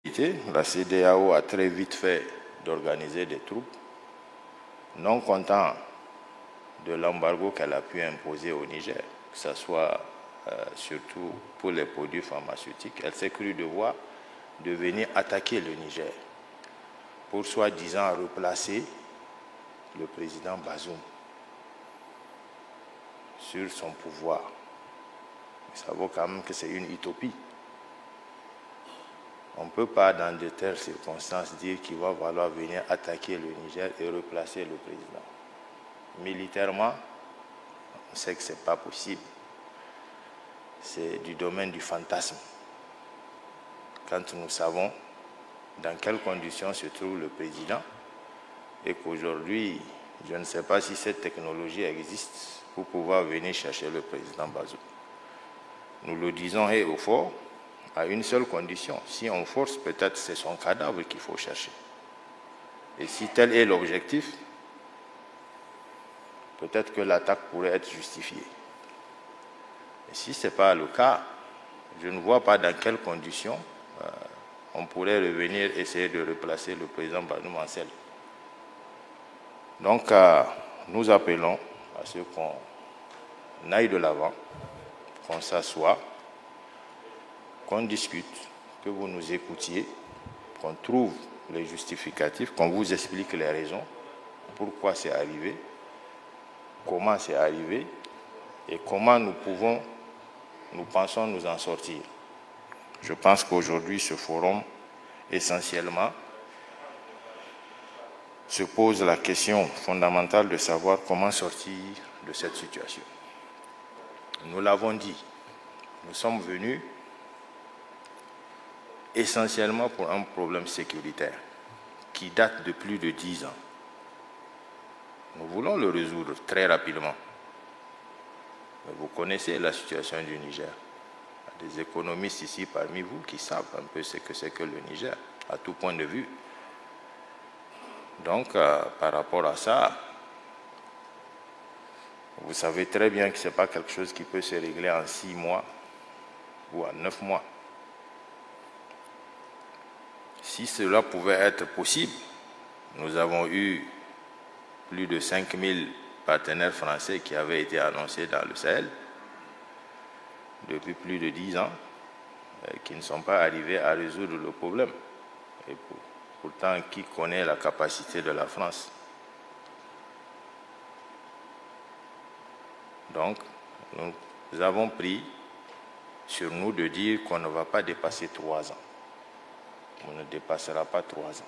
La CEDEAO a très vite fait d'organiser des troupes, non content de l'embargo qu'elle a pu imposer au Niger, que ce soit surtout pour les produits pharmaceutiques. Elle s'est crue devoir de venir attaquer le Niger pour soi-disant replacer le président Bazoum sur son pouvoir. Ça vaut quand même que c'est une utopie. On ne peut pas, dans de telles circonstances, dire qu'il va falloir venir attaquer le Niger et replacer le président. Militairement, on sait que ce n'est pas possible. C'est du domaine du fantasme. Quand nous savons dans quelles conditions se trouve le président et qu'aujourd'hui, je ne sais pas si cette technologie existe pour pouvoir venir chercher le président Bazoum. Nous le disons haut et fort, à une seule condition. Si on force, peut-être c'est son cadavre qu'il faut chercher. Et si tel est l'objectif, peut-être que l'attaque pourrait être justifiée. Et si ce n'est pas le cas, je ne vois pas dans quelles conditions on pourrait revenir essayer de replacer le président Bazoum en selle. Donc, nous appelons à ce qu'on aille de l'avant, qu'on s'assoie, qu'on discute, que vous nous écoutiez, qu'on trouve les justificatifs, qu'on vous explique les raisons, pourquoi c'est arrivé, comment c'est arrivé et comment nous pensons nous en sortir. Je pense qu'aujourd'hui, ce forum, essentiellement, se pose la question fondamentale de savoir comment sortir de cette situation. Nous l'avons dit, nous sommes venus essentiellement pour un problème sécuritaire qui date de plus de 10 ans. Nous voulons le résoudre très rapidement. Mais vous connaissez la situation du Niger. Il y a des économistes ici parmi vous qui savent un peu ce que c'est que le Niger, à tout point de vue. Donc, par rapport à ça, vous savez très bien que ce n'est pas quelque chose qui peut se régler en 6 mois ou en 9 mois. Si cela pouvait être possible, nous avons eu plus de 5000 partenaires français qui avaient été annoncés dans le Sahel depuis plus de 10 ans, qui ne sont pas arrivés à résoudre le problème. Et pourtant, qui connaît la capacité de la France? Donc, nous avons pris sur nous de dire qu'on ne va pas dépasser 3 ans. On ne dépassera pas 3 ans.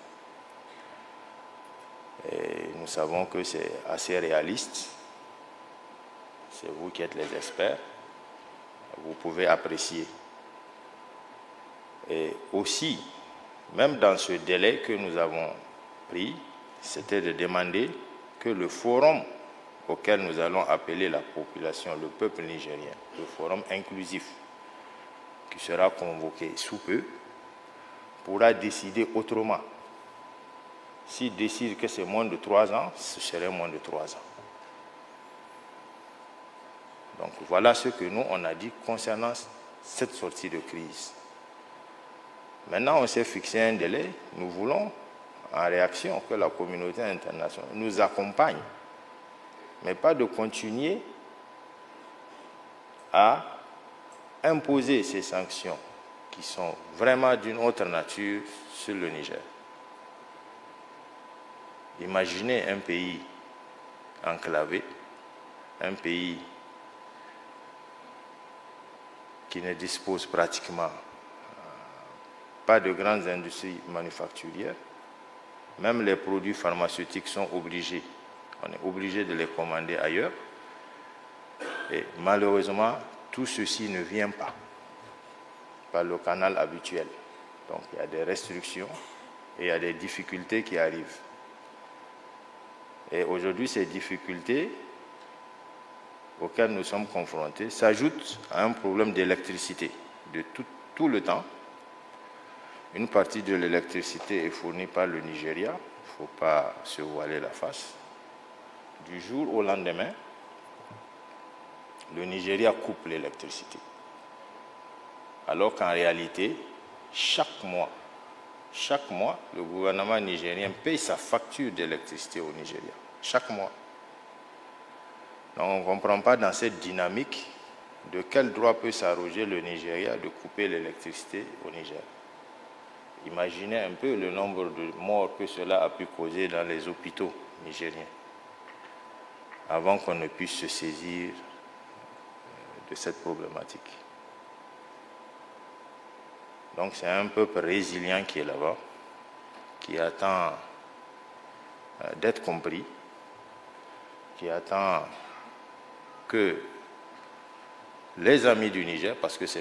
Et nous savons que c'est assez réaliste. C'est vous qui êtes les experts. Vous pouvez apprécier. Et aussi, même dans ce délai que nous avons pris, c'était de demander que le forum auquel nous allons appeler la population, le peuple nigérien, le forum inclusif, qui sera convoqué sous peu, pourra décider autrement. S'il décide que c'est moins de 3 ans, ce serait moins de 3 ans. Donc voilà ce que nous, on a dit concernant cette sortie de crise. Maintenant, on s'est fixé un délai. Nous voulons, en réaction, que la communauté internationale nous accompagne, mais pas de continuer à imposer ces sanctions qui sont vraiment d'une autre nature sur le Niger. Imaginez un pays enclavé, un pays qui ne dispose pratiquement pas de grandes industries manufacturières. Même les produits pharmaceutiques sont obligés. On est obligé de les commander ailleurs. Et malheureusement, tout ceci ne vient pas par le canal habituel. Donc il y a des restrictions et il y a des difficultés qui arrivent. Et aujourd'hui, ces difficultés auxquelles nous sommes confrontés s'ajoutent à un problème d'électricité de tout le temps. Une partie de l'électricité est fournie par le Nigeria. Il ne faut pas se voiler la face. Du jour au lendemain, le Nigeria coupe l'électricité. Alors qu'en réalité, chaque mois, Chaque mois, le gouvernement nigérien paye sa facture d'électricité au Nigeria. Chaque mois. Donc on ne comprend pas dans cette dynamique de quel droit peut s'arroger le Nigeria de couper l'électricité au Niger. Imaginez un peu le nombre de morts que cela a pu causer dans les hôpitaux nigériens avant qu'on ne puisse se saisir de cette problématique. Donc c'est un peuple résilient qui est là-bas, qui attend d'être compris, qui attend que les amis du Niger, parce que c'est